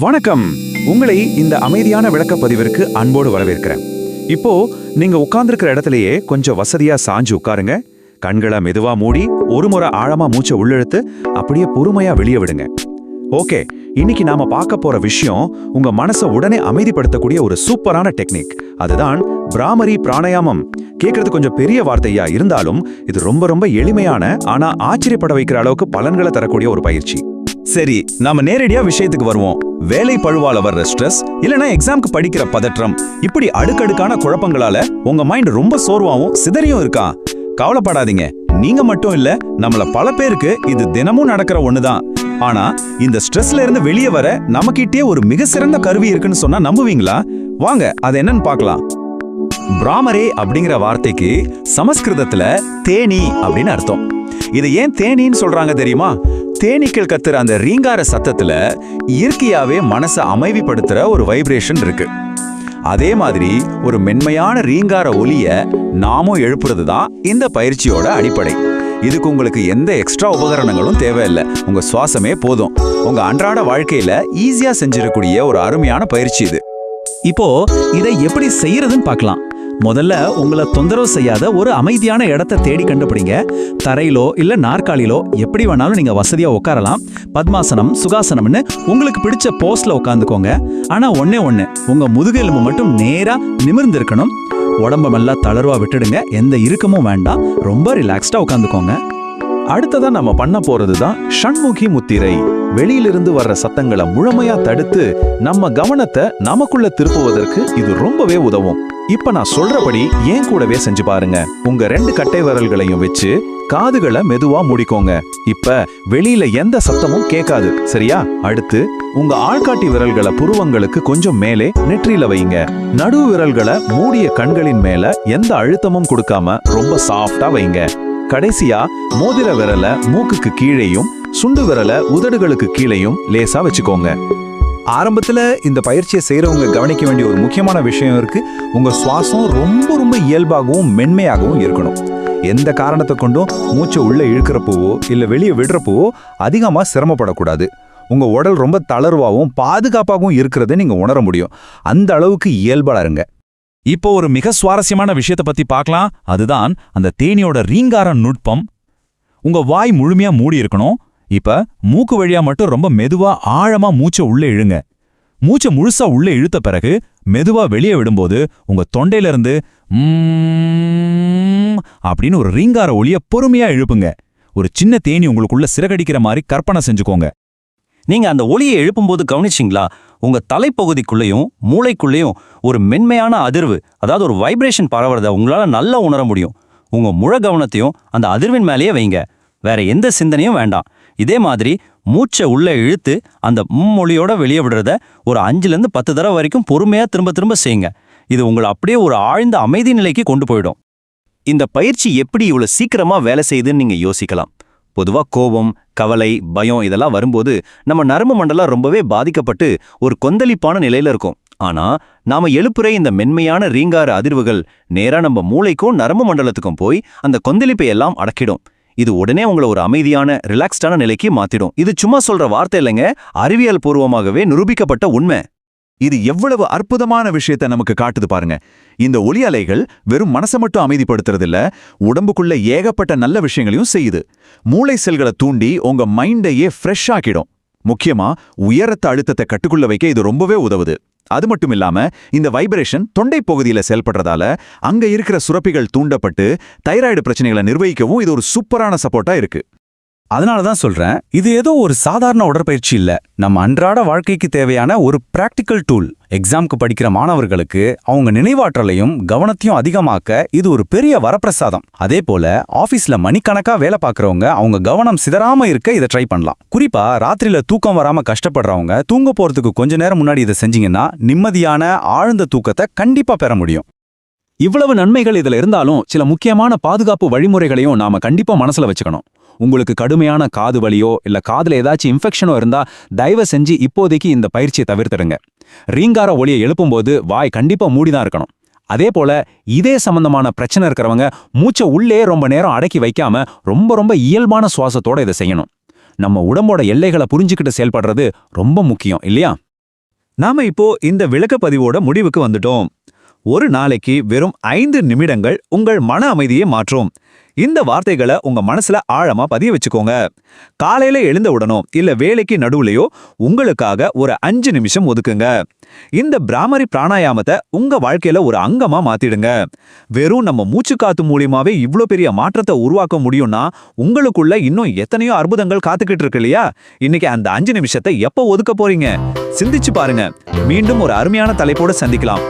வணக்கம். உங்களை இந்த அமைதியான விளக்கப்பதிவிற்கு அன்போடு வரவேற்கிறேன். இப்போ நீங்க உட்கார்ந்திருக்கிற இடத்துலயே கொஞ்சம் வசதியா சாஞ்சு உட்காருங்க. கண்களை மெதுவா மூடி ஒரு முறை ஆழமா மூச்சை உள்ளிழுத்து அப்படியே பொறுமையா வெளியே விடுங்க. ஓகே, இன்னைக்கு நாம பார்க்க போற விஷயம் உங்க மனசை உடனே அமைதிப்படுத்தக்கூடிய ஒரு சூப்பரான டெக்னிக். அதுதான் பிராமரி பிராணாயாமம். கேட்கறது கொஞ்சம் பெரிய வார்த்தையா இருந்தாலும் இது ரொம்ப ரொம்ப எளிமையான ஆனா ஆச்சரியப்பட வைக்கிற அளவுக்கு பலன்களை தரக்கூடிய ஒரு பயிற்சி. சரி, நாம நேரடியா விஷயத்துக்கு வருவோம். வேலை பழுவால வர்ற ஸ்ட்ரெஸ், இல்லனா எக்ஸாம்க்கு படிக்கிற பதற்றம், இப்படி அடுக்கடுக்கான குழப்பங்களால உங்க மைண்ட் ரொம்ப சோர்வாவும் சிதறியும் இருக்கா? கவலைப்படாதீங்க, நீங்க மட்டும் இல்ல, நம்மள பல பேருக்கு இது தினமும் நடக்கிற ஒண்ணுதான். ஆனா இந்த ஸ்ட்ரெஸ்ல இருந்து வெளியே வர நமக்கிட்டே ஒரு மிக சிறந்த கருவி இருக்குன்னு சொன்னா நம்புவீங்களா? வாங்க, அது என்னன்னு பார்க்கலாம். பிராமரே அப்படிங்கிற வார்த்தைக்கு சமஸ்கிருதத்துல தேனி அப்படின்னு அர்த்தம். இது ஏன் தேனின்னு சொல்றாங்க தெரியுமா? தேனீக்கள் கத்துற அந்த ரீங்கார சத்தத்துல இயற்கையாவே மனசை அமைதிப்படுத்துற ஒரு வைப்ரேஷன் இருக்கு. அதே மாதிரி ஒரு மென்மையான ரீங்கார ஒலிய நாமும் எழுப்புறது தான் இந்த பயிற்சியோட அடிப்படை. இதுக்கு உங்களுக்கு எந்த எக்ஸ்ட்ரா உபகரணங்களும் தேவையில்லை. உங்க சுவாசமே போதும். உங்க அன்றாட வாழ்க்கையில ஈஸியா செஞ்சிடக்கூடிய ஒரு அருமையான பயிற்சி இது. இப்போ இதை எப்படி செய்யறதுன்னு பார்க்கலாம். முதல்ல உங்களை தொந்தரவு செய்யாத ஒரு அமைதியான இடத்தை தேடி கண்டுபிடிங்க. தரையிலோ இல்ல நாற்காலியிலோ எப்படி வேணாலும் நீங்க வசதியா உட்காரலாம். பத்மாசனம், சுகாசனம்னு உங்களுக்கு பிடிச்ச போஸ்ட்ல உட்காந்துக்கோங்க. ஆனா ஒண்ணே உங்க முதுகெலும்பு மட்டும் நேரா நிமிர்ந்து இருக்கணும். உடம்ப நல்லா தளர்வா விட்டுடுங்க. எந்த இறுக்கமும் வேண்டாம். ரொம்ப ரிலாக்ஸ்டா உட்காந்துக்கோங்க. அடுத்ததா நம்ம பண்ண போறதுதான் ஷண்முகி முத்திரை. வெளியிலிருந்து வர்ற சத்தங்களை முழுமையா தடுத்து நம்ம கவனத்தை நமக்குள்ள திருப்புவதற்கு இது ரொம்பவே உதவும். இப்ப நான் சொல்றபடி ஏன் கூடவே செஞ்சு பாருங்க. உங்க 2 கட்டை விரல்களையும் வச்சு காதுகளை மெதுவா மூடிக்கோங்க. இப்ப வெளியில எந்த சத்தமும் கேட்காது, சரியா? அடுத்து உங்க ஆள்காட்டி விரல்களை புருவங்களுக்கு கொஞ்சம் மேலே நெற்றியில வைங்க. நடு விரல்களை மூடிய கண்களின் மேல எந்த அழுத்தமும் கொடுக்காம ரொம்ப சாஃப்டா வைங்க. கடைசியா மோதிர விரலை மூக்குக்கு கீழேயும் சுண்டு விரலை உதடுகளுக்கு கீழேயும் லேசா வச்சுக்கோங்க. ஆரம்பத்துல இந்த பயிற்சியை செய்யறவங்க கவனிக்க வேண்டிய ஒரு முக்கியமான விஷயம் இருக்கு. உங்க சுவாசம் ரொம்ப ரொம்ப இயல்பாகவும் மென்மையாகவும் இருக்கணும். எந்த காரணத்தை கொண்டும் மூச்சை உள்ள இழுக்கிறப்போவோ இல்ல வெளியே விடுறப்போவோ அதிகமா சிரமப்படக்கூடாது. உங்க உடல் ரொம்ப தளர்வாகவும் பாதுகாப்பாகவும் இருக்கிறத நீங்க உணர முடியும். அந்த அளவுக்கு இயல்பா இருங்க. இப்போ ஒரு மிக சுவாரஸ்யமான விஷயத்தை பத்தி பார்க்கலாம். அதுதான் அந்த தேனியோட ரீங்கார நுட்பம். உங்க வாய் முழுமையா மூடி இருக்கணும். இப்ப மூக்கு வழியா மட்டும் ரொம்ப மெதுவா ஆழமா மூச்சை உள்ளே இழுங்க. மூச்சை முழுசா உள்ளே இழுத்த பிறகு மெதுவா வெளியே விடும்போது உங்க தொண்டையில இருந்து அப்படின்னு ஒரு ரீங்கார ஒலிய பொறுமையா இழுப்புங்க. ஒரு சின்ன தேனி உங்களுக்குள்ள சிறகடிக்கிற மாதிரி கற்பனை செஞ்சுக்கோங்க. நீங்க அந்த ஒலியை எழுப்பும்போது கவனிச்சிங்களா? உங்க தலைப்பகுதிக்குள்ளேயும் மூளைக்குள்ளேயும் ஒரு மென்மையான அதிர்வு, அதாவது ஒரு வைப்ரேஷன் பரவுறத உங்களால நல்லா உணர முடியும். உங்க முழ கவனத்தையும் அந்த அதிர்வின் மேலேயே வைங்க. வேற எந்த சிந்தனையும் வேண்டாம். இதே மாதிரி மூச்சை உள்ள இழுத்து அந்த மொழியோட வெளியே விடுறத ஒரு 5லேருந்து 10 தடவை வரைக்கும் பொறுமையா திரும்ப திரும்ப செய்யுங்க. இது உங்களை அப்படியே ஒரு ஆழ்ந்த அமைதி நிலைக்கு கொண்டு போயிடும். இந்த பயிற்சி எப்படி இவ்வளவு சீக்கிரமா வேலை செய்யுதுன்னு நீங்க யோசிக்கலாம். பொதுவா கோபம், கவலை, பயம் இதெல்லாம் வரும்போது நம்ம நரம்பு மண்டலம் ரொம்பவே பாதிக்கப்பட்டு ஒரு கொந்தளிப்பான நிலையில இருக்கும். ஆனா நாம எழுப்புற இந்த மென்மையான ரீங்கார அதிர்வுகள் நேரா நம்ம மூளைக்கும் நரம்பு மண்டலத்துக்கும் போய் அந்த கொந்தளிப்பை எல்லாம் அடக்கிடும். இது உடனே உங்களை ஒரு அமைதியான ரிலாக்ஸ்டான நிலைக்கு மாத்திடும். இது சும்மா சொல்ற வார்த்தை இல்லைங்க, அறிவியல் பூர்வமாகவே நிரூபிக்கப்பட்ட உண்மை. இது எவ்வளவு அற்புதமான விஷயத்தை நமக்கு காட்டுது பாருங்க. இந்த ஒலி அலைகள் வெறும் மனசை மட்டும் அமைதிப்படுத்துறதில்ல, உடம்புக்குள்ள ஏகப்பட்ட நல்ல விஷயங்களையும் செய்யுது. மூளை செல்களை தூண்டி உங்க மைண்டையே ஃப்ரெஷ் ஆக்கிடும். முக்கியமா உயரத்த அழுத்தத்தை கட்டுக்குள்ள வைக்க இது ரொம்பவே உதவுது. அது மட்டும் இல்லாம இந்த வைப்ரேஷன் தொண்டை பகுதியில செயல்படுறதால அங்க இருக்கிற சுரப்பிகள் தூண்டப்பட்டு தைராய்டு பிரச்சனைகளை நிர்வகிக்கவும் இது ஒரு சூப்பரான சப்போர்ட்டா இருக்கு. அதனாலதான் சொல்றேன், இது ஏதோ ஒரு சாதாரண உடற்பயிற்சி இல்ல, நம்ம அன்றாட வாழ்க்கைக்கு தேவையான ஒரு பிராக்டிக்கல் டூல். எக்ஸாம்க்கு படிக்கிற மாணவர்களுக்கு அவங்க நினைவாற்றலையும் கவனத்தையும் அதிகமாக்க இது ஒரு பெரிய வரப்பிரசாதம். அதே போல ஆபீஸ்ல மணிக்கணக்கா வேலை பார்க்கறவங்க அவங்க கவனம் சிதறாம இருக்க இதை ட்ரை பண்ணலாம். குறிப்பா ராத்திரியில தூக்கம் வராம கஷ்டப்படுறவங்க தூங்க போறதுக்கு கொஞ்ச நேரம் முன்னாடி இதை செஞ்சீங்கன்னா நிம்மதியான ஆழ்ந்த தூக்கத்தை கண்டிப்பா பெற முடியும். இவ்வளவு நன்மைகள் இதுல இருந்தாலும் சில முக்கியமான பாதுகாப்பு வழிமுறைகளையும் நாம கண்டிப்பா மனசுல வச்சுக்கணும். உங்களுக்கு கடுமையான காது வலியோ இல்ல காதுல ஏதாச்சும் இன்ஃபெக்ஷனோ இருந்தா தயவு செஞ்சு இப்போதைக்கு இந்த பயிற்சியை தவிர்த்துடுங்க. ரீங்கார ஒலியை எழுப்பும்போது வாய் கண்டிப்பா மூடிதான் இருக்கணும். அதே போல இதே சம்பந்தமான பிரச்சனை இருக்கிறவங்க மூச்சை உள்ளே ரொம்ப நேரம் அடக்கி வைக்காம ரொம்ப ரொம்ப இயல்பான சுவாசத்தோட இதை செய்யணும். நம்ம உடம்போட எல்லைகளை புரிஞ்சுக்கிட்டு செயல்படுறது ரொம்ப முக்கியம் இல்லையா? நாம இப்போ இந்த விளக்கப்பதிவோட முடிவுக்கு வந்துட்டோம். ஒரு நாளைக்கு வெறும் 5 நிமிடங்கள் உங்கள் மன அமைதியை மாற்றும். இந்த வார்த்தைகளை உங்க மனசுல ஆழமா பதிய வச்சுக்கோங்க. காலையில எழுந்த உடனோ இல்ல வேலைக்கு நடுவுலையோ உங்களுக்காக ஒரு 5 நிமிஷம் ஒதுக்குங்க. இந்த பிராமரி பிராணாயாமத்தை உங்க வாழ்க்கையில ஒரு அங்கமா மாத்திடுங்க. வெறும் நம்ம மூச்சு காத்து மூலியமாவே இவ்ளோ பெரிய மாற்றத்தை உருவாக்க முடியும்னா உங்களுக்குள்ள இன்னும் எத்தனையோ அற்புதங்கள் காத்துக்கிட்டு இருக்கு இல்லையா? இன்னைக்கு அந்த 5 நிமிஷத்தை எப்போ ஒதுக்க போறீங்க? சிந்திச்சு பாருங்க. மீண்டும் ஒரு அருமையான தலைப்போட சந்திக்கலாம்.